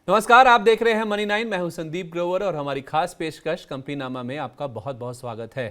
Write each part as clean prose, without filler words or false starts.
नमस्कार, आप देख रहे हैं मनी 9। मैं हूं संदीप ग्रोवर और हमारी खास पेशकश कंपनी नामा में आपका बहुत बहुत स्वागत है।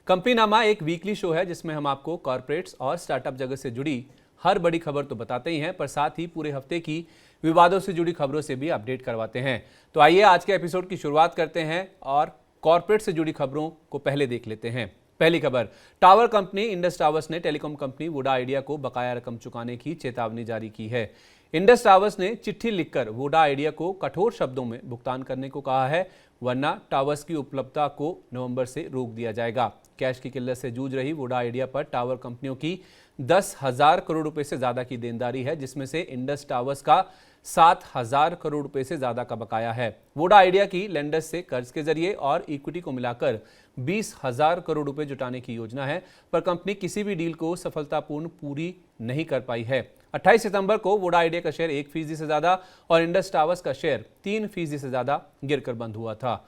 कंपनी नामा एक वीकली शो है जिसमें हम आपको कॉर्पोरेट्स और स्टार्टअप जगत से जुड़ी हर बड़ी खबर तो बताते ही हैं, पर साथ ही पूरे हफ्ते की विवादों से जुड़ी खबरों से भी अपडेट करवाते हैं। तो आइए आज के एपिसोड की शुरुआत करते हैं और कॉर्पोरेट से जुड़ी खबरों को पहले देख लेते हैं। पहली खबर, टावर कंपनी इंडस टावर्स ने टेलीकॉम कंपनी वोडा आइडिया को बकाया रकम चुकाने की चेतावनी जारी की है। इंडस टावर्स ने चिट्ठी लिखकर वोडा आइडिया को कठोर शब्दों में भुगतान करने को कहा है, वरना टावर्स की उपलब्धता को नवंबर से रोक दिया जाएगा। कैश की किल्लत से जूझ रही वोडा आइडिया पर टावर कंपनियों की 10,000 करोड़ रुपए से ज्यादा की देनदारी है, जिसमें से इंडस टावर्स का 7,000 करोड़ रुपए से ज्यादा का बकाया है। वोडा आइडिया की लेंडर्स से कर्ज के जरिए और इक्विटी को मिलाकर 20,000 करोड़ रुपए जुटाने की योजना है, पर कंपनी किसी भी डील को सफलतापूर्ण पूरी नहीं कर पाई है। 28 सितंबर को वोडा आइडिया का शेयर 1% से ज्यादा और इंडस टावर्स का शेयर 3% से ज्यादा गिरकर बंद हुआ था।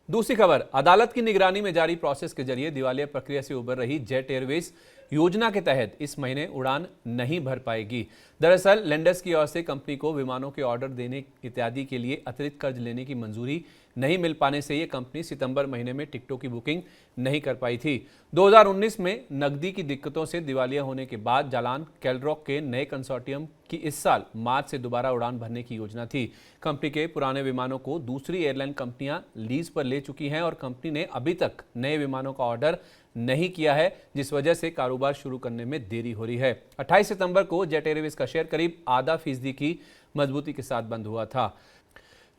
दूसरी खबर, अदालत की निगरानी में जारी प्रोसेस के जरिए दिवालिया प्रक्रिया से उबर रही जेट एयरवेज योजना के तहत इस महीने उड़ान नहीं भर पाएगी। दरअसल लेंडर्स की ओर से कंपनी को विमानों के ऑर्डर देने इत्यादि के लिए अतिरिक्त कर्ज लेने की मंजूरी नहीं मिल पाने से ये कंपनी सितंबर महीने में टिकटों की बुकिंग नहीं कर पाई थी। 2019 में नकदी की दिक्कतों से दिवालिया होने के बाद जालान कैलरॉक के नए कंसोर्टियम की इस साल मार्च से दोबारा उड़ान भरने की योजना थी। कंपनी के पुराने विमानों को दूसरी एयरलाइन कंपनियां लीज पर ले चुकी हैं और कंपनी ने अभी तक नए विमानों का ऑर्डर नहीं किया है, जिस वजह से कारोबार शुरू करने में देरी हो रही है। 28 सितंबर को जेट एयरवेज का शेयर करीब 0.5% की मजबूती के साथ बंद हुआ था।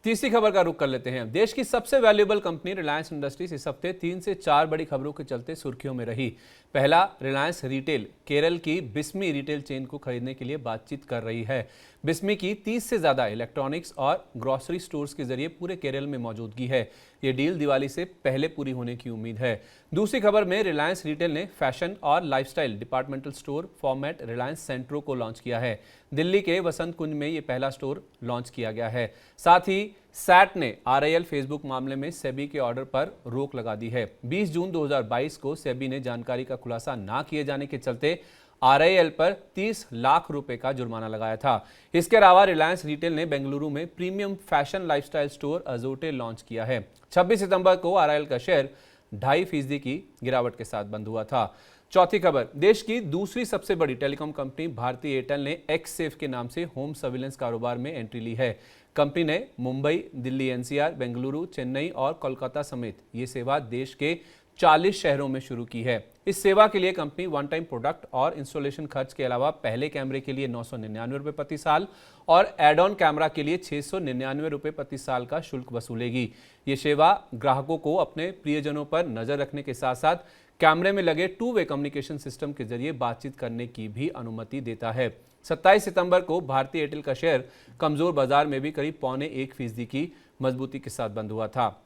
तीसरी खबर का रुख कर लेते हैं। देश की सबसे वैल्यूएबल कंपनी रिलायंस इंडस्ट्रीज इस हफ्ते 3 से 4 बड़ी खबरों के चलते सुर्खियों में रही। पहला, रिलायंस रिटेल केरल की बिस्मी रिटेल चेन को खरीदने के लिए बातचीत कर रही है। बिस्मी की 30 से ज्यादा इलेक्ट्रॉनिक्स और ग्रोसरी स्टोर्स के जरिए पूरे केरल में मौजूदगी है। ये डील दिवाली से पहले पूरी होने की उम्मीद है। दूसरी खबर में रिलायंस रिटेल ने फैशन और lifestyle departmental store format Reliance Centro को लॉन्च किया है। दिल्ली के वसंत कुंज में ये पहला स्टोर लॉन्च किया गया है। साथ ही सैट ने आरआईएल फेसबुक मामले में सेबी के ऑर्डर पर रोक लगा दी है। 20 जून 2022 को सेबी ने जानकारी का खुलासा ना किए जाने के चलते आरआईएल पर 30 लाख रुपए का जुर्माना लगाया था। इसके अलावा रिलायंस रिटेल ने बेंगलुरु में premium fashion lifestyle store Azorte launch किया है। 26 सितंबर को आरआईएल का शेयर 2.5% की गिरावट के साथ बंद हुआ था। चौथी खबर, देश की दूसरी सबसे बड़ी टेलीकॉम कंपनी भारती एयरटेल ने एक्ससेफ के नाम से होम सर्विलेंस कारोबार में एंट्री ली है। कंपनी ने मुंबई, दिल्ली एनसीआर, बेंगलुरु, चेन्नई और कोलकाता समेत ये सेवा देश के 40 शहरों में शुरू की है। इस सेवा के लिए कंपनी वन टाइम प्रोडक्ट और इंस्टॉलेशन खर्च के अलावा पहले कैमरे के लिए 999 रुपए प्रति साल और एड ऑन कैमरा के लिए 699 रुपए प्रति साल का शुल्क वसूलेगी। ये सेवा ग्राहकों को अपने प्रियजनों पर नजर रखने के साथ साथ कैमरे में लगे 2-वे कम्युनिकेशन सिस्टम के जरिए बातचीत करने की भी अनुमति देता है। 27 सितंबर को भारतीय एयरटेल का शेयर कमजोर बाजार में भी करीब 0.25% की मजबूती के साथ बंद हुआ था।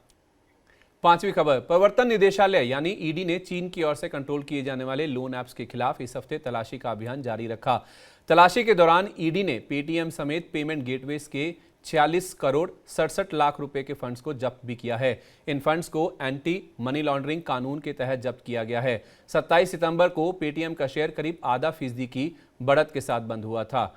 पांचवी खबर, प्रवर्तन निदेशालय यानी ईडी ने चीन की ओर से कंट्रोल किए जाने वाले लोन ऐप्स के खिलाफ इस हफ्ते तलाशी का अभियान जारी रखा। तलाशी के दौरान ईडी ने पेटीएम समेत पेमेंट गेटवेज के 46 करोड़ 67 लाख रुपए के फंड्स को जब्त भी किया है। इन फंड्स को एंटी मनी लॉन्ड्रिंग कानून के तहत जब्त किया गया है। 27 सितंबर को पेटीएम का शेयर करीब 0.5% की बढ़त के साथ बंद हुआ था।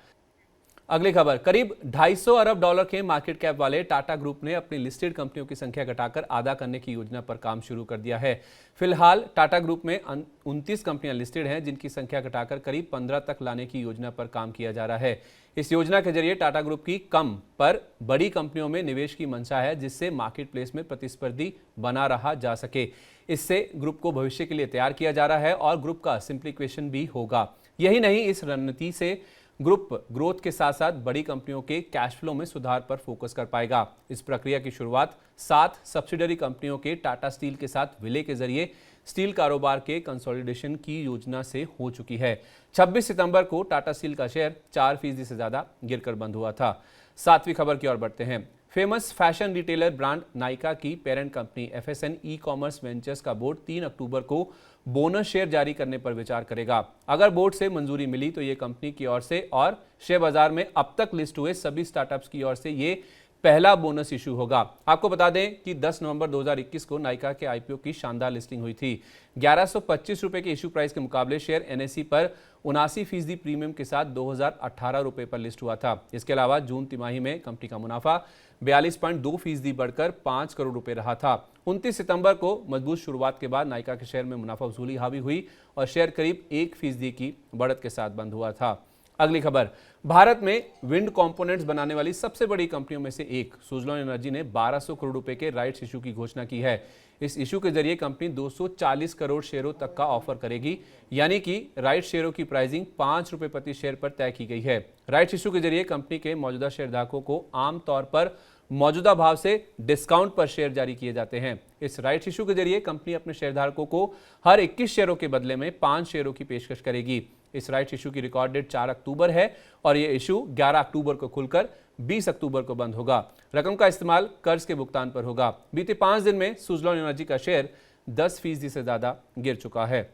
अगली खबर, करीब 250 अरब डॉलर के मार्केट कैप वाले टाटा ग्रुप ने अपनी लिस्टेड कंपनियों की संख्या घटाकर आधा करने की योजना पर काम शुरू कर दिया है। फिलहाल टाटा ग्रुप में 29 कंपनियां लिस्टेड हैं, जिनकी संख्या घटाकर करीब 15 तक लाने की योजना पर काम किया जा रहा है। इस योजना के जरिए टाटा ग्रुप की कम पर बड़ी कंपनियों में निवेश की मंशा है, जिससे मार्केट प्लेस में प्रतिस्पर्धी बना रहा जा सके। इससे ग्रुप को भविष्य के लिए तैयार किया जा रहा है और ग्रुप का सिंप्लीफिकेशन भी होगा। यही नहीं, इस रणनीति से ग्रुप ग्रोथ के साथ साथ बड़ी कंपनियों के कैश फ्लो में सुधार पर फोकस कर पाएगा। इस प्रक्रिया की शुरुआत 7 सब्सिडरी कंपनियों के टाटा स्टील के साथ विलय के जरिए स्टील कारोबार के कंसोलिडेशन की योजना से हो चुकी है। 26 सितंबर को टाटा स्टील का शेयर 4% से ज्यादा गिरकर बंद हुआ था। सातवीं खबर की ओर बढ़ते हैं। Famous fashion retailer brand Nykaa की parent company FSN e commerce ventures का बोर्ड 3 अक्टूबर को बोनस शेयर जारी करने पर विचार करेगा। अगर बोर्ड से मंजूरी मिली तो ये कंपनी की ओर से और शेयर बाजार में अब तक लिस्ट हुए सभी स्टार्टअप्स की ओर से ये पहला बोनस इशू होगा। आपको बता दें कि 10 नवंबर 2021 को नाइका के आईपीओ की शानदार लिस्टिंग हुई थी। 1125 रुपए के इशू प्राइस के मुकाबले शेयर एनएसई पर 79% प्रीमियम के साथ 2018 रुपए पर लिस्ट हुआ था। इसके अलावा जून तिमाही में कंपनी का मुनाफा 42.2% बढ़कर 5 करोड़ रुपए रहा था। 29 सितंबर को मजबूत शुरुआत के बाद नाइका के शेयर में मुनाफा वसूली हावी हुई और शेयर करीब 1% की बढ़त के साथ बंद हुआ था। अगली खबर, भारत में विंड कंपोनेंट्स बनाने वाली सबसे बड़ी कंपनियों में से एक सुजलॉन एनर्जी ने 1200 करोड़ रुपए के राइट्स इशू की घोषणा की है। इस इशू के जरिए कंपनी 240 करोड़ शेयरों तक का ऑफर करेगी, यानी कि राइट शेयरों की प्राइसिंग 5 रुपए प्रति शेयर पर तय की गई है। राइट्स इशू के जरिए कंपनी के मौजूदा शेयरधारकों को आमतौर पर मौजूदा भाव से डिस्काउंट पर शेयर जारी किए जाते हैं। इस राइट्स इशू के जरिए कंपनी अपने शेयरधारकों को हर 21 शेयरों के बदले में 5 शेयरों की पेशकश करेगी। इस राइट्स इशू की रिकॉर्ड डेट 4 अक्टूबर है और यह इशू 11 अक्टूबर को खुलकर 20 अक्टूबर को बंद होगा। रकम का इस्तेमाल कर्ज के भुगतान पर होगा। बीते 5 दिन में सुजलॉन एनर्जी का शेयर 10% से ज्यादा गिर चुका है।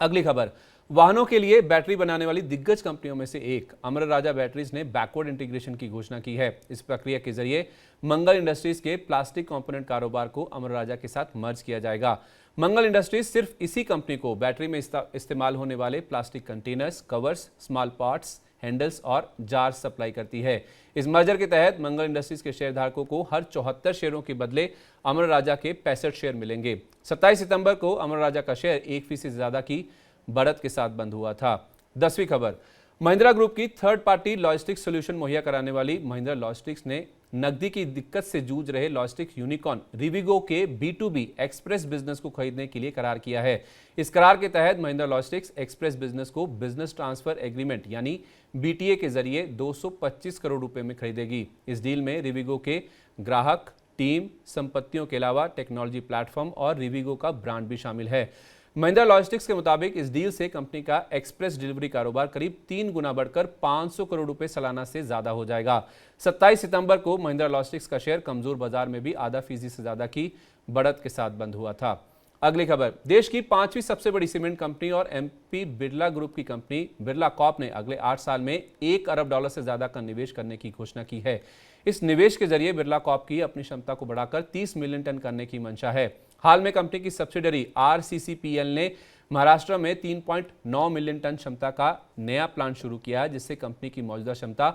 अगली खबर, वाहनों के लिए बैटरी बनाने वाली दिग्गज कंपनियों में से एक अमर राजा बैटरीज ने बैकवर्ड इंटीग्रेशन की घोषणा की है। इस प्रक्रिया के जरिए मंगल इंडस्ट्रीज के प्लास्टिक कंपोनेंट कारोबार को अमर राजा के साथ मर्ज किया जाएगा। मंगल इंडस्ट्रीज सिर्फ इसी कंपनी को बैटरी में इस्तेमाल होने वाले plastic containers, covers, small parts, handles और जार्स सप्लाई करती है। इस मर्जर के तहत मंगल इंडस्ट्रीज के शेयरधारकों को हर 74 शेयरों के बदले अमर राजा के 65 शेयर मिलेंगे। 27 सितंबर को अमर राजा का शेयर 1% से ज्यादा की बढ़त के साथ बंद हुआ था। 10वीं खबर, महिंद्रा ग्रुप की थर्ड पार्टी लॉजिस्टिक्स सोल्यूशन मुहैया कराने वाली महिंद्रा लॉजिस्टिक्स ने नकदी की दिक्कत से जूझ रहे लॉजिस्टिक्स यूनिकॉर्न रिविगो के B2B एक्सप्रेस बिजनेस को खरीदने के लिए करार किया है। इस करार के तहत महिंद्रा लॉजिस्टिक्स एक्सप्रेस बिजनेस को बिजनेस ट्रांसफर एग्रीमेंट यानी BTA के जरिए 225 करोड़ रुपए में खरीदेगी। इस डील में रिविगो के ग्राहक, टीम, संपत्तियों के अलावा टेक्नोलॉजी प्लेटफॉर्म और रिविगो का ब्रांड भी शामिल है। महिंद्रा लॉजिस्टिक्स के मुताबिक इस डील से कंपनी का एक्सप्रेस डिलीवरी कारोबार करीब 3 गुना बढ़कर 500 करोड़ रुपए सालाना से ज्यादा हो जाएगा। 27 सितंबर को महिंद्रा लॉजिस्टिक्स का शेयर कमजोर बाजार में भी आधा फीसदी से ज्यादा की बढ़त के साथ बंद हुआ था। अगली खबर, देश की 5वीं सबसे बड़ी सीमेंट कंपनी और MP बिरला ग्रुप की कंपनी बिरला कॉर्प ने अगले 8 साल में $1 अरब से ज्यादा का निवेश करने की घोषणा की है। इस निवेश के जरिए बिरला कॉर्प की अपनी क्षमता को बढ़ाकर 30 मिलियन टन करने की मंशा है। हाल में कंपनी की सब्सिडरी RCCPL ने महाराष्ट्र में 3.9 मिलियन टन क्षमता का नया प्लांट शुरू किया है, जिससे कंपनी की मौजूदा क्षमता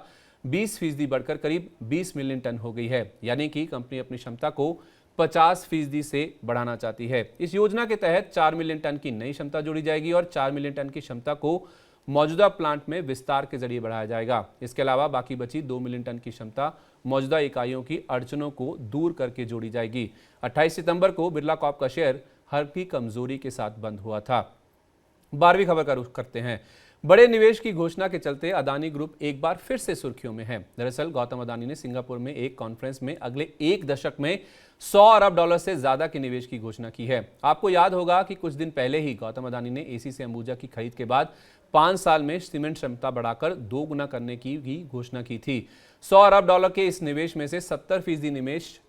20% बढ़कर करीब 20 मिलियन टन हो गई है। यानी कि कंपनी अपनी क्षमता को 50% से बढ़ाना चाहती है। इस योजना के तहत 4 मिलियन टन की नई क्षमता जोड़ी जाएगी और 4 मिलियन टन की क्षमता को मौजूदा प्लांट में विस्तार के जरिए बढ़ाया जाएगा। इसके अलावा बाकी बची 2 मिलियन टन की क्षमता मौजूदा इकाइयों की अड़चनों को दूर करके जोड़ी जाएगी। 28 सितंबर को बिरला कॉर्प का शेयर हल्की कमजोरी के साथ बंद हुआ था। 12वीं खबर का रुख करते हैं। बड़े निवेश की घोषणा के चलते अदानी ग्रुप एक बार फिर से सुर्खियों में है। दरअसल गौतम अदानी ने सिंगापुर में एक कॉन्फ्रेंस में अगले 1 दशक में $100 अरब से ज्यादा के निवेश की घोषणा की है। आपको याद होगा कि कुछ दिन पहले ही गौतम अदानी ने ACC अंबुजा की खरीद के बाद 5 साल में सीमेंट क्षमता बढ़ाकर 2 गुना करने की भी घोषणा की थी। $100 अरब के इस निवेश में से 70% निवेश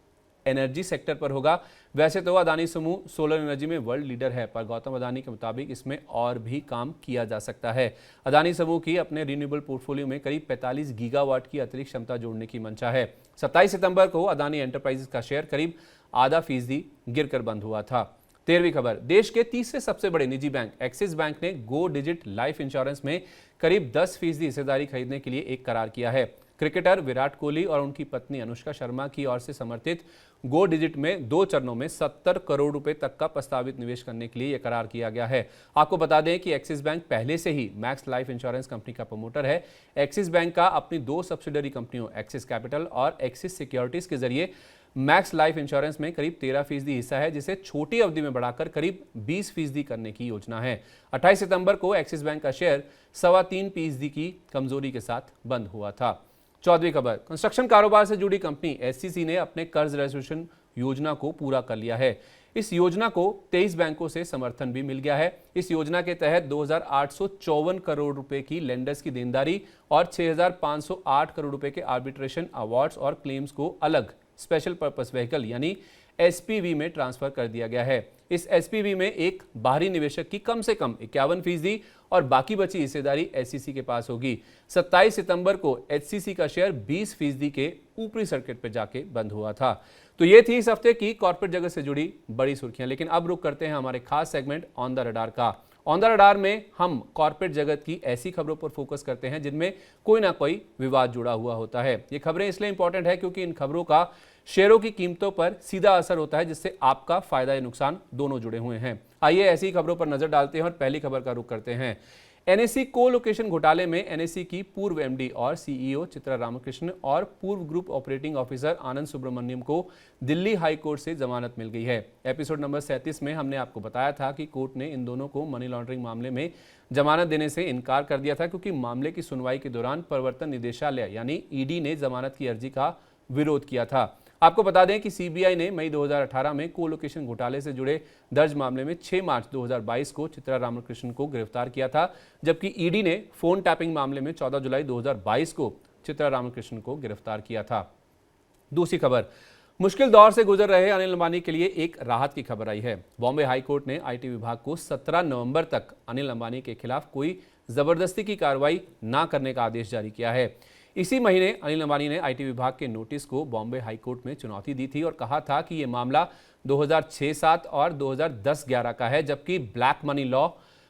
एनर्जी सेक्टर पर होगा। वैसे तो अदानी समूह सोलर एनर्जी में वर्ल्ड लीडर है, पर गौतम अदानी के मुताबिक इसमें और भी काम किया जा सकता है। अदानी समूह की अपने रिन्यूएबल पोर्टफोलियो में करीब 45 गीगावाट की अतिरिक्त क्षमता जोड़ने की मंशा है। 27 सितंबर को अदानी एंटरप्राइजेस का शेयर करीब आधा फीसदी गिरकर बंद हुआ था। 13वीं खबर, देश के तीसरे सबसे बड़े निजी बैंक एक्सिस बैंक ने गो डिजिट लाइफ इंश्योरेंस में करीब 10% हिस्सेदारी खरीदने के लिए एक करार किया है। क्रिकेटर विराट कोहली और उनकी पत्नी अनुष्का शर्मा की ओर से समर्थित गो डिजिट में 2 चरणों में 70 करोड़ रुपए तक का प्रस्तावित निवेश करने के लिए यह करार किया गया है। आपको बता दें कि एक्सिस बैंक पहले से ही मैक्स लाइफ इंश्योरेंस कंपनी का प्रमोटर है। एक्सिस बैंक का अपनी 2 सब्सिडरी कंपनियों एक्सिस कैपिटल और एक्सिस सिक्योरिटीज के जरिए मैक्स लाइफ इंश्योरेंस में करीब 13% हिस्सा है, जिसे छोटी अवधि में बढ़ाकर करीब 20% करने की योजना है। 28 सितंबर को एक्सिस बैंक का शेयर 3.25% की कमजोरी के साथ बंद हुआ था। 14वीं खबर, कंस्ट्रक्शन कारोबार से जुड़ी कंपनी SCC ने अपने कर्ज रेजोल्यूशन योजना को पूरा कर लिया है। इस योजना को 23 बैंकों से समर्थन भी मिल गया है। इस योजना के तहत 2,854 करोड़ रुपए की लेंडर्स की देनदारी और 6,508 करोड़ रुपए के आर्बिट्रेशन अवार्ड्स और क्लेम्स को अलग स्पेशल पर्पस व्हीकल यानी SPV में ट्रांसफर कर दिया गया है। इस SPV में एक बाहरी निवेशक की कम से कम 51% और बाकी बची हिस्सेदारी SCC के पास होगी। 27 सितंबर को HCC का शेयर 20% के ऊपरी सर्किट पर जाके बंद हुआ था। तो ये थी इस हफ्ते की कॉर्पोरेट जगत से जुड़ी बड़ी सुर्खियां। लेकिन अब रुक करते हैं हमारे खास सेगमेंट ऑन द रडार का। ऑन द रडार में हम कॉर्पोरेट जगत की ऐसी खबरों पर फोकस करते हैं जिनमें कोई ना कोई विवाद जुड़ा हुआ होता है। ये खबरें इसलिए इंपॉर्टेंट है क्योंकि इन खबरों का शेयरों की कीमतों पर सीधा असर होता है, जिससे आपका फायदा या नुकसान दोनों जुड़े हुए हैं। आइए ऐसी खबरों पर नजर डालते हैं और पहली खबर का रुख करते हैं। एनएसई को लोकेशन घोटाले में एनएसई की पूर्व एमडी और सीईओ चित्रा रामकृष्ण और पूर्व ग्रुप ऑपरेटिंग ऑफिसर आनंद सुब्रमण्यम को दिल्ली हाई कोर्ट से जमानत मिल गई है। एपिसोड नंबर 37 में हमने आपको बताया था कि कोर्ट ने इन दोनों को मनी लॉन्ड्रिंग मामले में जमानत देने से इनकार कर दिया था, क्योंकि मामले की सुनवाई के दौरान प्रवर्तन निदेशालय यानी ईडी ने जमानत की अर्जी का विरोध किया था। आपको बता दें कि सीबीआई ने मई 2018 में कोलोकेशन घोटाले से जुड़े दर्ज मामले में 6 मार्च 2022 को चित्रा रामकृष्णन को गिरफ्तार किया था, जबकि ईडी ने फोन टैपिंग मामले में 14 जुलाई 2022 को चित्रा रामकृष्णन को गिरफ्तार किया था। दूसरी खबर, मुश्किल दौर से गुजर रहे अनिल अंबानी के लिए एक राहत की खबर आई है। बॉम्बे हाई कोर्ट ने आईटी विभाग को 17 नवंबर तक अनिल अंबानी के खिलाफ कोई जबरदस्ती की कार्रवाई न करने का आदेश जारी किया है। इसी महीने अनिल अंबानी ने आईटी विभाग के नोटिस को बॉम्बे हाई कोर्ट में चुनौती दी थी और कहा था कि यह मामला 2006-07 और 2010-11 का है, जबकि ब्लैक मनी लॉ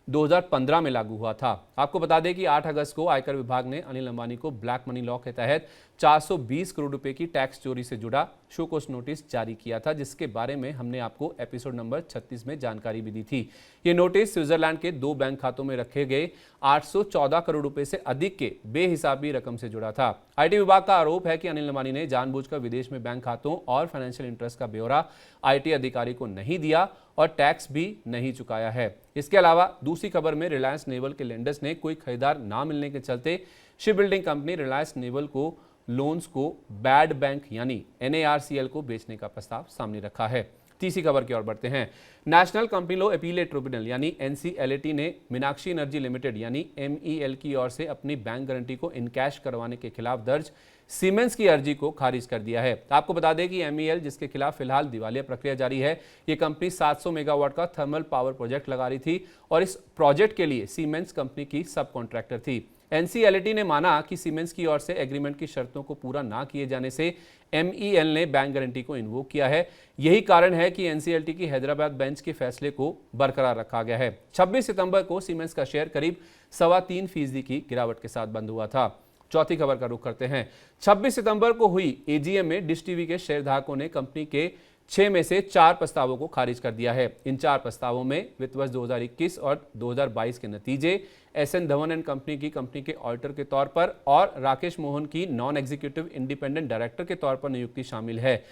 2015 में लागू हुआ था। आपको बता दें कि 8 अगस्त को आयकर विभाग ने अनिल अंबानी को ब्लैक मनी लॉ के तहत 420 करोड़ रुपए की टैक्स चोरी से जुड़ा शोकॉज नोटिस जारी किया था, जिसके बारे में हमने आपको एपिसोड नंबर 36 में जानकारी भी दी थी। ये नोटिस स्विट्जरलैंड के 2 बैंक खातों में रखे गए 814 करोड़ रुपए से अधिक के बेहिसाबी रकम से जुड़ा था। आईटी विभाग का आरोप है कि अनिल अंबानी ने जानबूझकर विदेश में बैंक खातों और फाइनेंशियल इंटरेस्ट का ब्यौरा आईटी अधिकारी को नहीं दिया और टैक्स भी नहीं चुकाया है। इसके अलावा दूसरी खबर में रिलायंस नेवल के लेंडर्स ने कोई खरीदार ना मिलने के चलते ship building company Reliance naval को लोन्स को बैड बैंक यानी NARCL को बेचने का प्रस्ताव सामने रखा है। तीसरी खबर की ओर बढ़ते हैं। National company law appellate tribunal यानी NCLAT ने मीनाक्षी एनर्जी लिमिटेड यानी MEL की ओर से अपनी बैंक गारंटी को इनकैश करवाने के खिलाफ दर्ज सीमेंस की अर्जी को खारिज कर दिया है। आपको बता दें कि MEL, जिसके खिलाफ फिलहाल दिवालिया प्रक्रिया जारी है, ये कंपनी 700 मेगावाट का थर्मल पावर प्रोजेक्ट लगा रही थी और इस प्रोजेक्ट के लिए सीमेंस कंपनी की सब कॉन्ट्रैक्टर थी। NCLAT ने माना कि सीमेंस की ओर से एग्रीमेंट की शर्तों को पूरा ना किए जाने से MEL ने बैंक गारंटी को इन्वोक किया है। यही कारण है कि NCLAT की हैदराबाद बेंच के फैसले को बरकरार रखा गया है। 26 सितंबर को सीमेंस का शेयर करीब 3.25% की गिरावट के साथ बंद हुआ था। चौथी खबर का रुख करते हैं। 26 सितंबर को हुई AGM में डिश टीवी के शेयरधारकों ने कंपनी के 6 में से 4 प्रस्तावों को खारिज कर दिया है। इन 4 प्रस्तावों में वित्त वर्ष 2021 और 2022 के नतीजे, SN धवन एंड कंपनी की कंपनी के ऑडिटर के तौर पर और राकेश मोहन की नॉन एग्जीक्यूटिव इंडिपेंडेंट डायरेक्टर के तौर पर नियुक्ति शामिल है।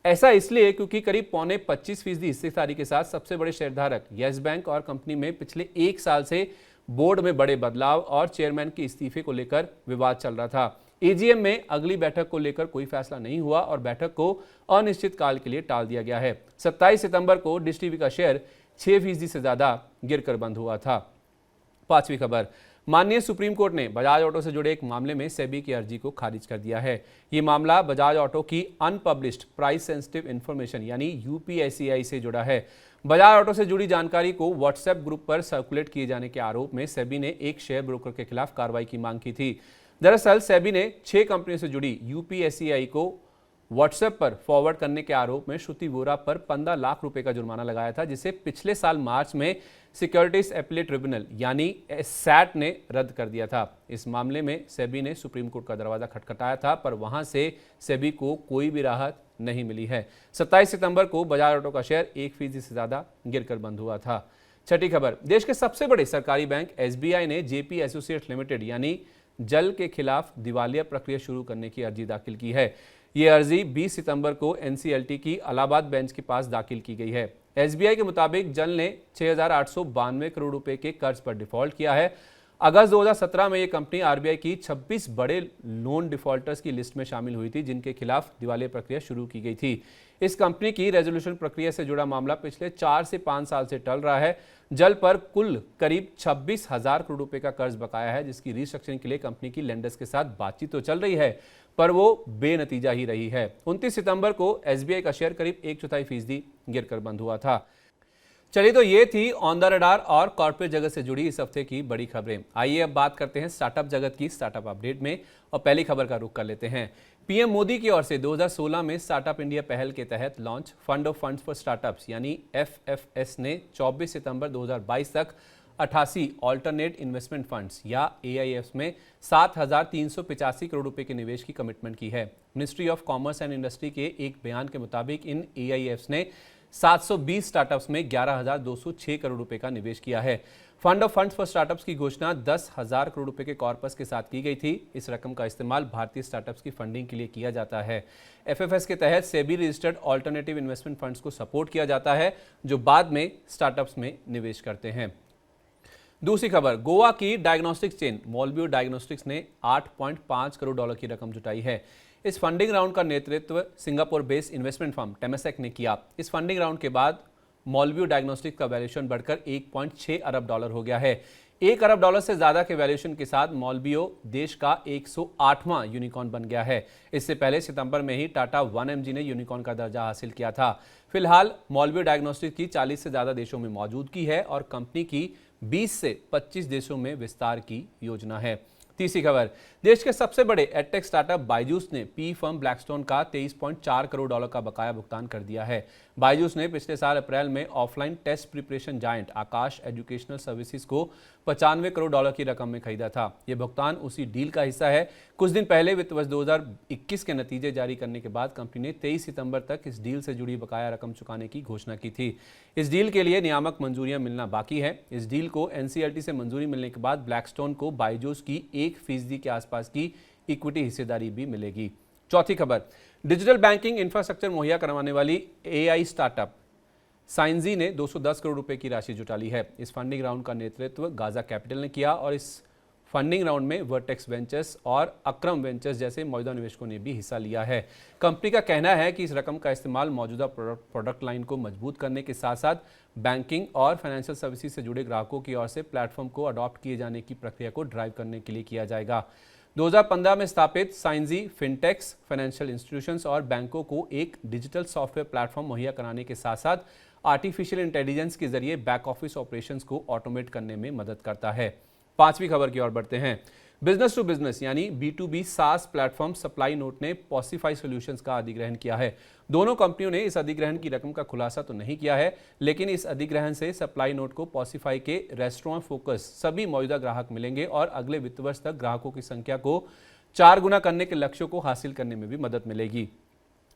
ऐसा इसलिए क्योंकि करीब 25% हिस्सेदारी के साथ सबसे बड़े शेयरधारक येस बैंक और कंपनी में पिछले 1 साल से बोर्ड में बड़े बदलाव और चेयरमैन के इस्तीफे को लेकर विवाद चल रहा था। AGM में अगली बैठक को लेकर कोई फैसला नहीं हुआ और बैठक को अनिश्चित काल के लिए टाल दिया गया है। 27 सितंबर को डिश टीवी का शेयर 6% से ज्यादा गिरकर बंद हुआ था। पांचवी खबर, माननीय सुप्रीम कोर्ट ने बजाज ऑटो से जुड़े एक मामले में सेबी की अर्जी को खारिज कर दिया है। ये मामला बजाज ऑटो की अनपब्लिश्ड प्राइस सेंसिटिव इंफॉर्मेशन यानी UPICI से जुड़ा है। बजाज ऑटो से जुड़ी जानकारी को व्हाट्सएप ग्रुप पर सर्कुलेट किए जाने के आरोप में सेबी ने एक शेयर ब्रोकर के खिलाफ कार्रवाई की मांग की थी। दरअसल सेबी ने 6 कंपनियों से जुड़ी UPICI को व्हाट्सएप पर फॉरवर्ड करने के आरोप में श्रुति वोरा पर 15 लाख रुपए का जुर्माना लगाया था, जिसे पिछले साल मार्च में सिक्योरिटीज अपीलेट ट्रिब्यूनल यानी SAT ने रद्द कर दिया था। इस मामले में सेबी ने सुप्रीम कोर्ट का दरवाजा खटखटाया था, पर वहां से सेबी को कोई भी राहत नहीं मिली है। 27 सितंबर को बजाज ऑटो का शेयर 1% से ज्यादा गिरकर बंद हुआ था। छठी खबर, देश के सबसे बड़े सरकारी बैंक SBI ने JP एसोसिएट्स लिमिटेड यानी जल के खिलाफ दिवालिया प्रक्रिया शुरू करने की अर्जी दाखिल की है। ये अर्जी 20 सितंबर को NCLT की इलाहाबाद बेंच के पास दाखिल की गई है। SBI के मुताबिक जल ने 6,892 करोड़ रुपए के कर्ज पर डिफॉल्ट किया है। अगस्त 2017 में ये कंपनी RBI की 26 बड़े लोन डिफॉल्टर्स की लिस्ट में शामिल हुई थी, जिनके खिलाफ दिवालिया प्रक्रिया शुरू की गई थी। इस कंपनी की रेजोल्यूशन प्रक्रिया से जुड़ा मामला पिछले 4 से 5 साल से टल रहा है। जल पर कुल करीब 26,000 करोड़ रुपए का कर्ज बकाया है, जिसकी रिस्ट्रक्चरिंग के लिए कंपनी की लेंडर्स के साथ बातचीत तो चल रही है, पर वो बेनतीजा ही रही है। 29 सितंबर को SBI का शेयर करीब 1/4% गिरकर बंद हुआ था। चलिए, तो ये थी ऑन द रडार और कॉर्पोरेट जगत से जुड़ी इस हफ्ते की बड़ी खबरें। आइए अब बात करते हैं स्टार्टअप जगत की स्टार्टअप अपडेट में और पहली खबर का रुख कर लेते हैं। PM मोदी की ओर से 2016 में स्टार्टअप इंडिया पहल के तहत launch fund of funds for startups यानी FFS ने 24 सितंबर 2022 तक 88 ऑल्टरनेट इन्वेस्टमेंट फंड्स या AIFs में 7,385 करोड़ रुपए के निवेश की कमिटमेंट की है। Ministry of commerce and industry के एक बयान के मुताबिक इन AIFs ने 720 स्टार्टअप्स में 11,206 करोड़ रुपए का निवेश किया है। Fund of funds for startups की घोषणा 10,000 करोड़ रुपए के कॉर्पस के साथ की गई थी। इस रकम का इस्तेमाल भारतीय स्टार्टअप्स की फंडिंग के लिए किया जाता है। FFS के तहत SEBI registered alternative investment funds को सपोर्ट किया जाता है, जो बाद में स्टार्टअप्स में निवेश करते हैं। दूसरी खबर, गोवा की डायग्नोस्टिक्स चेन मॉलब्यू डायग्नोस्टिक्स ने 8.5 करोड़ डॉलर की रकम जुटाई है। इस फंडिंग राउंड का नेतृत्व सिंगापुर बेस्ड इन्वेस्टमेंट फर्म टेमेसेक ने किया। इस फंडिंग राउंड के बाद मॉलब्यू डायग्नोस्टिक्स का वैल्यूएशन बढ़कर 1.6 अरब डॉलर हो गया है। 1 अरब डॉलर से ज्यादा के वैल्यूएशन के साथ मॉलब्यू देश का 108वां यूनिकॉर्न बन गया है। इससे पहले सितंबर में ही टाटा 1mg ने यूनिकॉर्न का दर्जा हासिल किया था। फिलहाल मॉलब्यू डायग्नोस्टिक्स की 40 से ज्यादा देशों में मौजूदगी है और कंपनी की 20 से 25 देशों में विस्तार की योजना है। तीसरी खबर, देश के सबसे बड़े एडटेक स्टार्टअप बायजूस ने पी फर्म ब्लैकस्टोन का 23.4 करोड़ डॉलर का बकाया भुगतान कर दिया है। बायजूस ने पिछले साल अप्रैल में ऑफलाइन टेस्ट प्रिपरेशन जायंट आकाश एजुकेशनल सर्विसेज को 95 करोड़ डॉलर की रकम में खरीदा था। यह भुगतान उसी डील का हिस्सा है। कुछ दिन पहले वित्त वर्ष 2021 के नतीजे जारी करने के बाद कंपनी ने 23 सितंबर तक इस डील से जुड़ी बकाया रकम चुकाने की घोषणा की थी। इस डील के लिए नियामक मंजूरियां मिलना बाकी है। इस डील को NCLT से मंजूरी मिलने के बाद ब्लैकस्टोन को बायजूस की 1% के आसपास की इक्विटी हिस्सेदारी भी मिलेगी। चौथी खबर, डिजिटल बैंकिंग इंफ्रास्ट्रक्चर मुहैया करवाने वाली AI स्टार्टअप साइंजी ने 210 करोड़ रुपए की राशि जुटा ली है। इस फंडिंग राउंड का नेतृत्व गाजा कैपिटल ने किया और इस फंडिंग राउंड में वर्टेक्स वेंचर्स और अक्रम वेंचर्स जैसे मौजूदा निवेशकों ने भी हिस्सा लिया है। कंपनी का कहना है कि इस रकम का इस्तेमाल मौजूदा प्रोडक्ट लाइन को मजबूत करने के साथ साथ बैंकिंग और फाइनेंशियल सर्विसेज से जुड़े ग्राहकों की ओर से प्लेटफॉर्म को अडॉप्ट किए जाने की प्रक्रिया को ड्राइव करने के लिए किया जाएगा। 2015 में स्थापित साइंजी फिनटेक्स, फाइनेंशियल इंस्टीट्यूशंस और बैंकों को एक डिजिटल सॉफ्टवेयर प्लेटफॉर्म मुहैया कराने के साथ साथ आर्टिफिशियल इंटेलिजेंस के जरिए बैक ऑफिस ऑपरेशंस को ऑटोमेट करने में मदद करता है। पांचवी खबर की ओर बढ़ते हैं। बिजनेस टू बिजनेस यानी B2B SaaS platform supply note ने पॉसिफाई सॉल्यूशंस का अधिग्रहण किया है। दोनों कंपनियों ने इस अधिग्रहण की रकम का खुलासा तो नहीं किया है, लेकिन इस अधिग्रहण से सप्लाई नोट को पॉसिफाई के रेस्टोरेंट फोकस सभी मौजूदा ग्राहक मिलेंगे और अगले वित्त वर्ष तक ग्राहकों की संख्या को 4 गुना करने के लक्ष्यों को हासिल करने में भी मदद मिलेगी।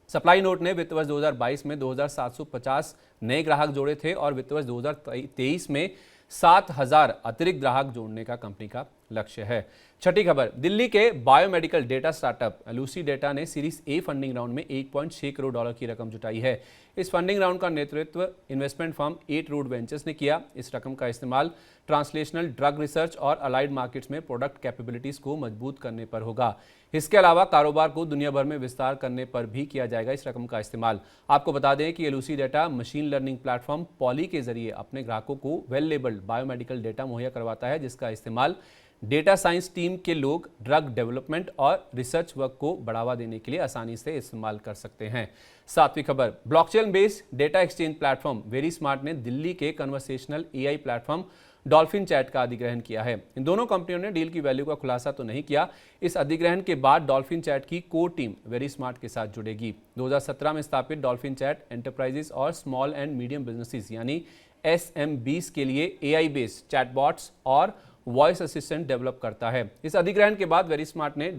सप्लाई नोट ने वित्त वर्ष 2022 में 2,750 नए ग्राहक जोड़े थे और वित्त वर्ष 2023 में 7,000 अतिरिक्त ग्राहक जोड़ने का कंपनी का लक्ष्य है। छठी खबर, दिल्ली के बायोमेडिकल डेटा स्टार्टअप एलुसी डेटा ने सीरीज A फंडिंग राउंड में 1.6 करोड़ डॉलर की रकम जुटाई है। इस फंडिंग राउंड का नेतृत्व इन्वेस्टमेंट फर्म 8 रूट वेंचर्स ने किया। इस रकम का इस्तेमाल ट्रांसलेशनल ड्रग रिसर्च और अलाइड मार्केट्स में प्रोडक्ट कैपेबिलिटीज को मजबूत करने पर होगा। इसके अलावा कारोबार को दुनिया भर में विस्तार करने पर भी किया जाएगा इस रकम का इस्तेमाल। आपको बता दें कि Elucidata machine learning platform Polly के जरिए अपने ग्राहकों को वेल लेबल्ड बायोमेडिकल डेटा मुहैया करवाता है, जिसका इस्तेमाल डेटा साइंस टीम के लोग ड्रग डेवलपमेंट और रिसर्च वर्क को बढ़ावा देने के लिए आसानी से इस्तेमाल कर सकते हैं। सातवीं खबर, blockchain based data exchange platform very smart ने दिल्ली के conversational AI platform dolphin chat का अधिग्रहण किया है। इन दोनों कंपनियों ने डील की वैल्यू का खुलासा तो नहीं किया। इस अधिग्रहण के बाद डॉल्फिन चैट की कोर टीम वेरी स्मार्ट के साथ जुड़ेगी। 2017 में स्थापित डॉल्फिन चैट एंटरप्राइजेस और स्मॉल एंड मीडियम बिजनेसेस यानी SMBs के लिए AI बेस्ड चैटबॉट्स और वॉइस असिस्टेंट डेवलप करता है। इस अधिग्रहण के बाद वेरी स्मार्ट ने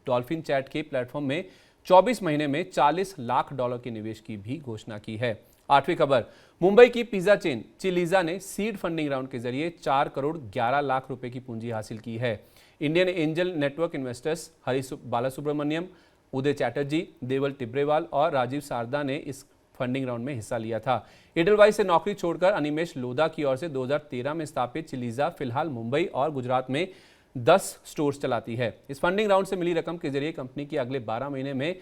डॉल्फिन चैट के प्लेटफॉर्म में 24 महीने में $40 लाख के निवेश की भी घोषणा की है। आठवीं खबर, मुंबई की पिज्जा चेन चिलीजा ने सीड फंडिंग राउंड के जरिए 4 करोड़ 11 लाख रुपए की पूंजी हासिल की है। Indian Angel Network investors Hari Balasubramaniam, Uday Chatterjee, Deval Tibrewal और राजीव सारदा ने इस फंडिंग राउंड में हिस्सा लिया था। एडलवाइस से नौकरी छोड़कर अनिमेश लोधा की ओर से 2013 में स्थापित चिलीजा फिलहाल मुंबई और गुजरात में 10 स्टोर्स चलाती है। इस फंडिंग राउंड से मिली रकम के जरिए कंपनी की अगले 12 महीने में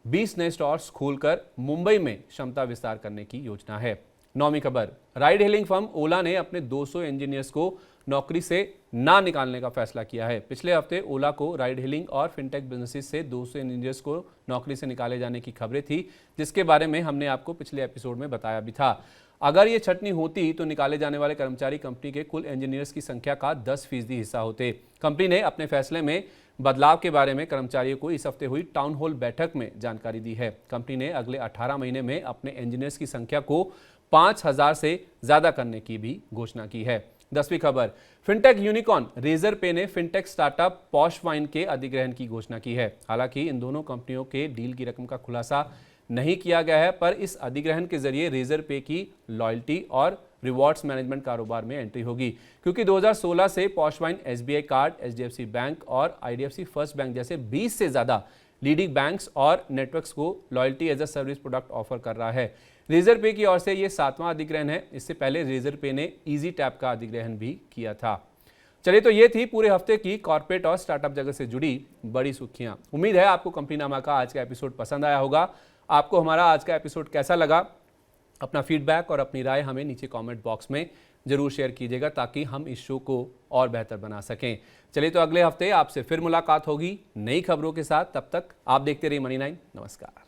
20 नए स्टोर्स खोलकर मुंबई में क्षमता विस्तार करने की योजना है। नौवीं खबर, राइड हेलिंग फर्म ओला ने अपने 200 इंजीनियर्स को नौकरी से ना निकालने का फैसला किया है। पिछले हफ्ते ओला को राइड हेलिंग और फिनटेक बिजनेसेस से 200 इंजीनियर्स को नौकरी से निकाले जाने की खबरें थी, जिसके बारे में हमने आपको पिछले एपिसोड में बताया भी था। अगर ये छटनी होती तो निकाले जाने वाले कर्मचारी कंपनी के कुल इंजीनियर्स की संख्या का 10% हिस्सा होते। कंपनी ने अपने फैसले में बदलाव के बारे में कर्मचारियों को इस हफ्ते हुई टाउन हॉल बैठक में जानकारी दी है। कंपनी ने अगले 18 महीने में अपने इंजीनियर्स की संख्या को 5,000 से ज्यादा करने की भी घोषणा की है। 10वीं खबर, फिनटेक यूनिकॉर्न रेजर पे ने फिनटेक स्टार्टअप पॉश वाइन के अधिग्रहण की घोषणा की है। हालांकि इन दोनों कंपनियों के डील की रकम का खुलासा नहीं किया गया है, पर इस अधिग्रहण के जरिए रेजर पे की लॉयल्टी और रिवॉर्ड्स मैनेजमेंट कारोबार में एंट्री होगी, क्योंकि 2016 से Poshvine SBI card, HDFC bank और आईडीएफसी फर्स्ट बैंक जैसे 20 से ज्यादा लीडिंग बैंक्स और नेटवर्क्स को loyalty as a service product offer कर रहा है। रेजर पे की ओर से यह 7वां अधिग्रहण है। इससे पहले रेजर पे ने इजी टैप का अधिग्रहण भी किया था। चलिए, तो ये थी पूरे हफ्ते की कॉर्पोरेट और स्टार्टअप जगत से जुड़ी बड़ी सुर्खियां। उम्मीद है आपको कंपनीनामा का आज का एपिसोड पसंद आया होगा। आपको हमारा आज का एपिसोड कैसा लगा? अपना फीडबैक और अपनी राय हमें नीचे कमेंट बॉक्स में जरूर शेयर कीजिएगा, ताकि हम इस शो को और बेहतर बना सकें। चलिए, तो अगले हफ्ते आपसे फिर मुलाकात होगी नई खबरों के साथ। तब तक आप देखते रहिए मनी 9। नमस्कार।